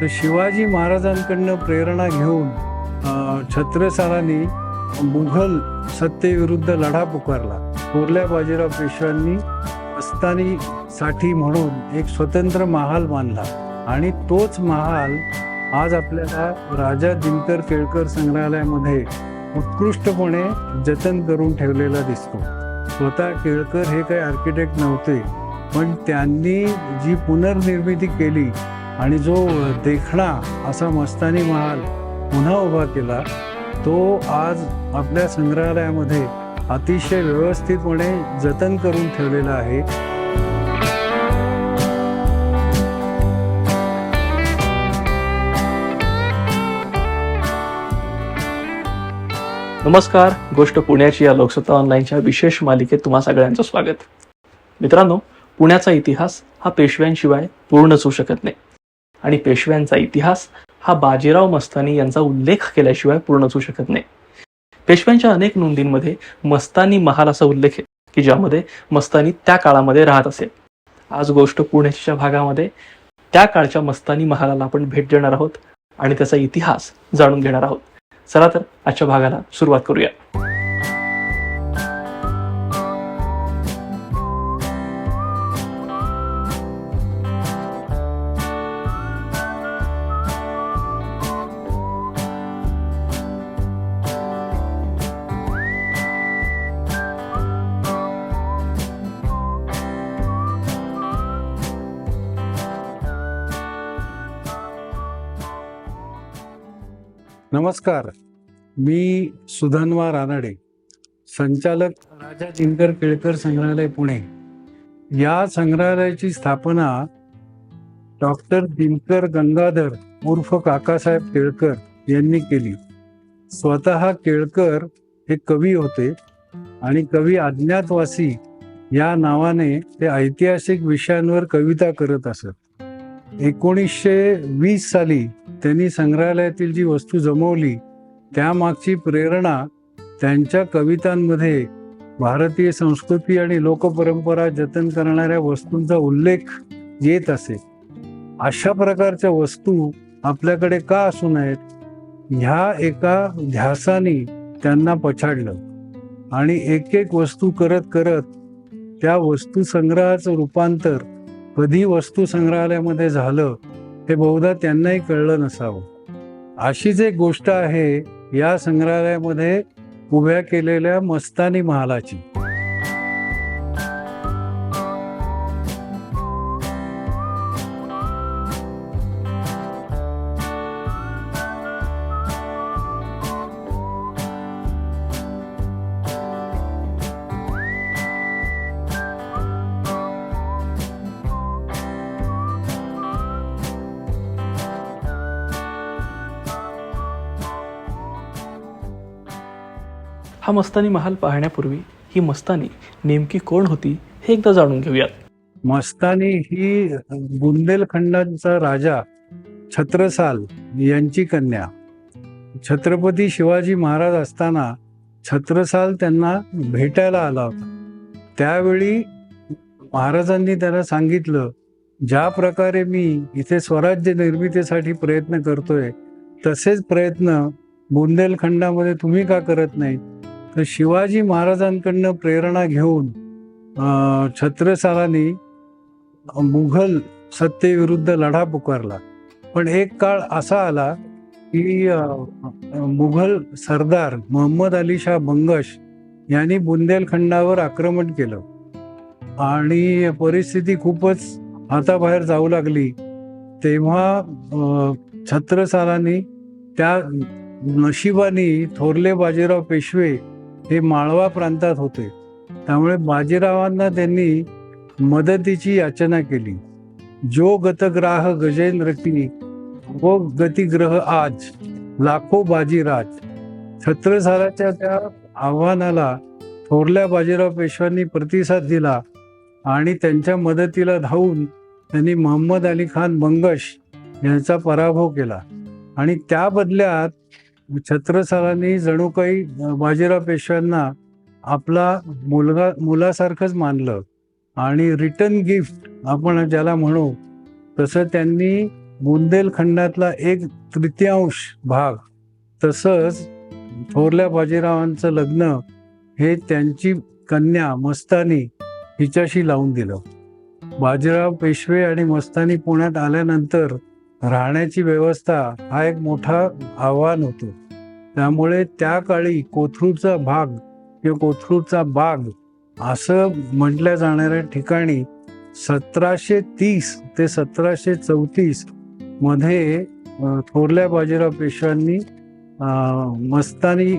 तर शिवाजी महाराजांकडनं प्रेरणा घेऊन छत्रसालांनी मुघल सत्तेविरुद्ध लढा पुकारला. थोरल्या बाजीराव पेशव्यांनी मस्तानीसाठी म्हणून एक स्वतंत्र महाल बांधला आणि तोच महाल आज आपल्याला राजा दिनकर केळकर संग्रहालयामध्ये उत्कृष्टपणे जतन करून ठेवलेला दिसतो. स्वतः केळकर हे काही आर्किटेक्ट नव्हते, पण त्यांनी जी पुनर्निर्मिती केली आणि जो देखणा असा मस्तानी महाल पुन्हा उभा केला, तो आज आपल्या संग्रहालयामध्ये अतिशय व्यवस्थितपणे जतन करून ठेवलेला आहे. नमस्कार. गोष्ट पुण्याची या लोकसत्ता ऑनलाईनच्या विशेष मालिकेत तुम्हा सगळ्यांचं स्वागत. मित्रांनो, पुण्याचा इतिहास हा पेशव्यांशिवाय पूर्णच होऊ शकत नाही आणि पेशव्यांचा इतिहास हा बाजीराव मस्तानी यांचा उल्लेख केल्याशिवाय पूर्णच होऊ शकत नाही. पेशव्यांच्या अनेक नोंदींमध्ये मस्तानी महाल असा उल्लेख आहे की ज्यामध्ये मस्तानी त्या काळामध्ये राहत असेल. आज गोष्ट पुण्याच्या भागामध्ये त्या काळच्या मस्तानी महालाला आपण भेट देणार आहोत आणि त्याचा इतिहास जाणून घेणार आहोत. चला तर आजच्या भागाला सुरुवात करूया. नमस्कार, मी सुधन्वा रानडे, संचालक राजा दिनकर केळकर संग्रहालय पुणे. या संग्रहालयाची स्थापना डॉक्टर दिनकर गंगाधर उर्फ काकासाहेब केळकर यांनी केली. स्वतः केळकर हे कवी होते आणि कवी अज्ञातवासी या नावाने ते ऐतिहासिक विषयांवर कविता करत असत. 1920 साली त्यांनी संग्रहालयातील जी वस्तू जमवली त्यामागची प्रेरणा त्यांच्या कवितांमध्ये भारतीय संस्कृती आणि लोकपरंपरा जतन करणाऱ्या वस्तूंचा उल्लेख येत असे. अशा प्रकारच्या वस्तू आपल्याकडे का असू नयेत, ह्या एका ध्यासाने त्यांना पछाडलं आणि एक एक वस्तू करत करत त्या वस्तू संग्रहाचं रूपांतर कधी वस्तू संग्रहालयामध्ये झालं हे बहुधा त्यांनाही कळलं नसावं. अशीच एक गोष्ट आहे या संग्रहालयामध्ये उभ्या केलेल्या मस्तानी महालाची. हा मस्तानी महाल पाहण्यापूर्वी ही मस्तानी नेमकी कोण होती हे एकदा जाणून घेऊयात. मस्तानी ही बुंदेलखंडाचा राजा छत्रसाल यांची कन्या. छत्रपती शिवाजी महाराज असताना छत्रसाल त्यांना भेटायला आला होता. त्यावेळी महाराजांनी त्यांना सांगितलं, ज्या प्रकारे मी इथे स्वराज्य निर्मितीसाठी प्रयत्न करतोय तसेच प्रयत्न बुंदेलखंडामध्ये तुम्ही का करत नाही. तर शिवाजी महाराजांकडनं प्रेरणा घेऊन छत्रसालांनी मुघल सत्तेविरुद्ध लढा पुकारला. पण एक काळ असा आला की मुघल सरदार मोहम्मद अली शाह बंगश यांनी बुंदेलखंडावर आक्रमण केलं आणि परिस्थिती खूपच हाताबाहेर जाऊ लागली. तेव्हा छत्रसालांनी त्या नशिबाने थोरले बाजीराव पेशवे हे माळवा प्रांतात होते, त्यामुळे बाजीरावांना त्यांनी मदतीची याचना केली. जो गतग्राह गजेंद्र की वो गतिग्रह आज लाखो बाजीराज. छत्रसालाच्या त्या आव्हानाला थोरल्या बाजीराव पेशव्यांनी प्रतिसाद दिला आणि त्यांच्या मदतीला धावून त्यांनी मोहम्मद अली खान बंगश यांचा पराभव केला आणि त्या बदल्यात छत्रसालांनी जणू काही बाजीराव पेशव्यांना आपला मुलासारखंच मानलं आणि रिटर्न गिफ्ट आपण ज्याला म्हणू तसं त्यांनी बुंदेलखंडातला 1/3 भाग. तसंच थोरल्या बाजीरावांचं लग्न हे त्यांची कन्या मस्तानी हिच्याशी लावून दिलं. बाजीराव पेशवे आणि मस्तानी पुण्यात आल्यानंतर राहण्याची व्यवस्था हा एक मोठा आव्हान होतो. त्यामुळे त्या काळी कोथरूडचा भाग किंवा कोथरूडचा बाग असं म्हटल्या जाणाऱ्या ठिकाणी 1730 ते 1734 मध्ये थोरल्या बाजीराव पेशव्यांनी मस्तानी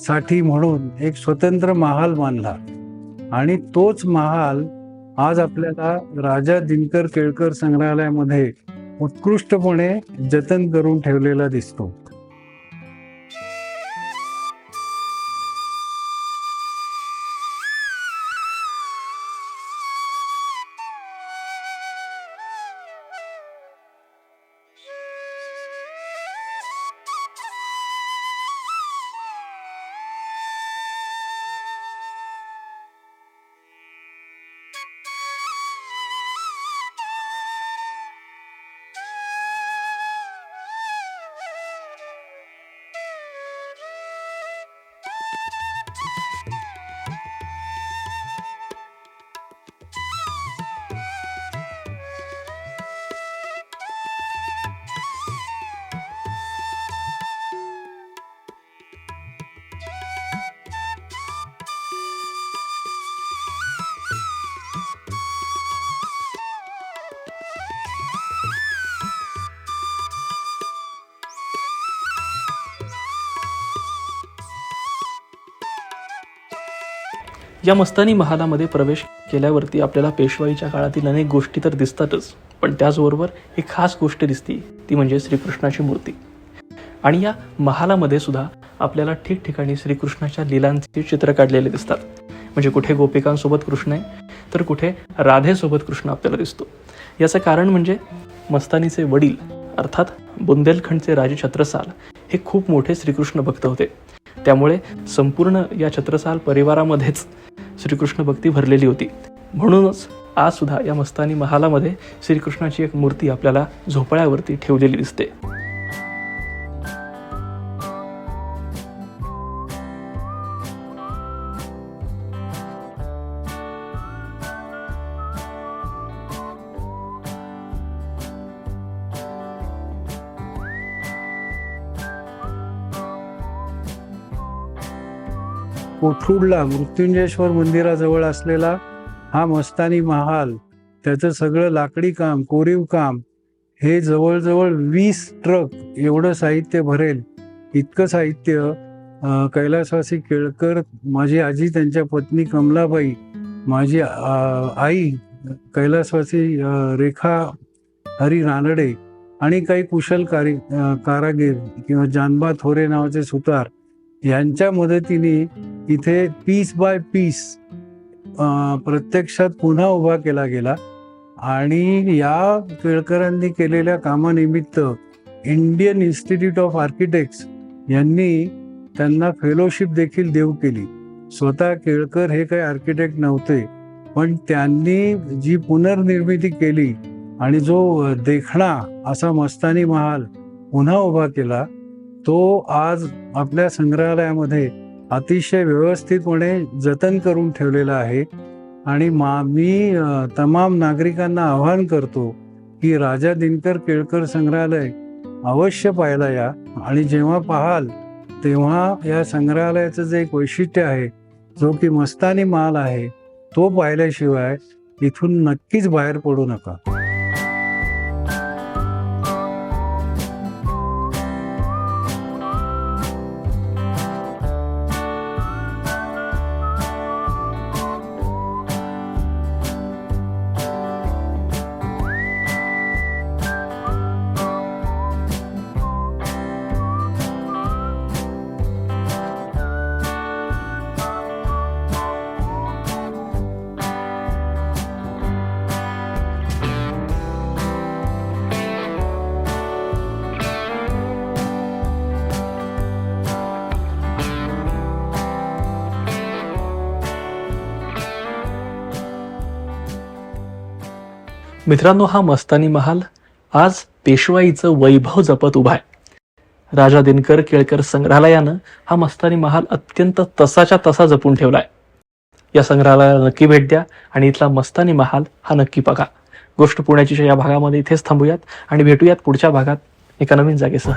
साठी म्हणून एक स्वतंत्र महाल बांधला आणि तोच महाल आज आपल्याला राजा दिनकर केळकर संग्रहालयामध्ये उत्कृष्टपणे जतन करून ठेवलेला दिसतो. या मस्तानी महालामध्ये प्रवेश केल्यावरती आपल्याला पेशवाईच्या काळातील अनेक गोष्टी तर दिसतातच, पण त्याचबरोबर एक खास गोष्ट दिसते, ती म्हणजे श्रीकृष्णाची मूर्ती. आणि या महालामध्ये सुद्धा आपल्याला ठिकठिकाणी श्रीकृष्णाच्या लीलांचे चित्र काढलेले दिसतात. म्हणजे कुठे गोपिकांसोबत कृष्ण आहे तर कुठे राधेसोबत कृष्ण आपल्याला दिसतो. याचं कारण म्हणजे मस्तानीचे वडील अर्थात बुंदेलखंडचे राजे छत्रसाल हे खूप मोठे श्रीकृष्ण भक्त होते. त्यामुळे संपूर्ण या छत्रसाल परिवारामध्येच श्रीकृष्ण भक्ती भरलेली होती. म्हणूनच आज सुद्धा या मस्तानी महालामध्ये श्रीकृष्णाची एक मूर्ती आपल्याला झोपाळ्यावरती ठेवलेली दिसते. कोथरूडला मृत्युंजयेश्वर मंदिराजवळ असलेला हा मस्तानी महाल, त्याचं सगळं लाकडी काम, कोरीव काम हे जवळजवळ 20 ट्रक एवढं साहित्य भरेल इतकं साहित्य कैलासवासी केळकर, माझी आजी, त्यांच्या पत्नी कमलाबाई, माझी आई कैलासवासी रेखा हरी रानडे आणि काही कुशल कारागीर किंवा जानबा थोरे नावाचे सुतार यांच्या मदतीने इथे पीस बाय पीस प्रत्यक्षात पुन्हा उभा केला गेला. आणि या केळकरांनी केलेल्या कामानिमित्त इंडियन इन्स्टिट्यूट ऑफ आर्किटेक्ट्स यांनी त्यांना फेलोशिप देखील देऊ केली. स्वतः केळकर हे काही आर्किटेक्ट नव्हते, पण त्यांनी जी पुनर्निर्मिती केली आणि जो देखणा असा मस्तानी महाल पुन्हा उभा केला, तो आज आपल्या संग्रहालयामध्ये अतिशय व्यवस्थितपणे जतन करून ठेवलेला आहे. आणि मी तमाम नागरिकांना आवाहन करतो की राजा दिनकर केळकर संग्रहालय अवश्य पाहायला या. आणि जेव्हा पाहाल तेव्हा या संग्रहालयाचं जे एक वैशिष्ट्य आहे, जो की मस्तानी महाल आहे, तो पाहिल्याशिवाय इथून नक्कीच बाहेर पडू नका. मित्रांनो, हा मस्तानी महाल आज पेशवाईचं वैभव जपत उभा आहे. राजा दिनकर केळकर संग्रहालयानं हा मस्तानी महाल अत्यंत तसाच्या तसा जपून ठेवलाय. या संग्रहालयाला नक्की भेट द्या आणि इथला मस्तानी महाल हा नक्की बघा. गोष्ट पुण्याची या भागामध्ये इथेच थांबूयात आणि भेटूयात पुढच्या भागात एका नवीन जागेसह.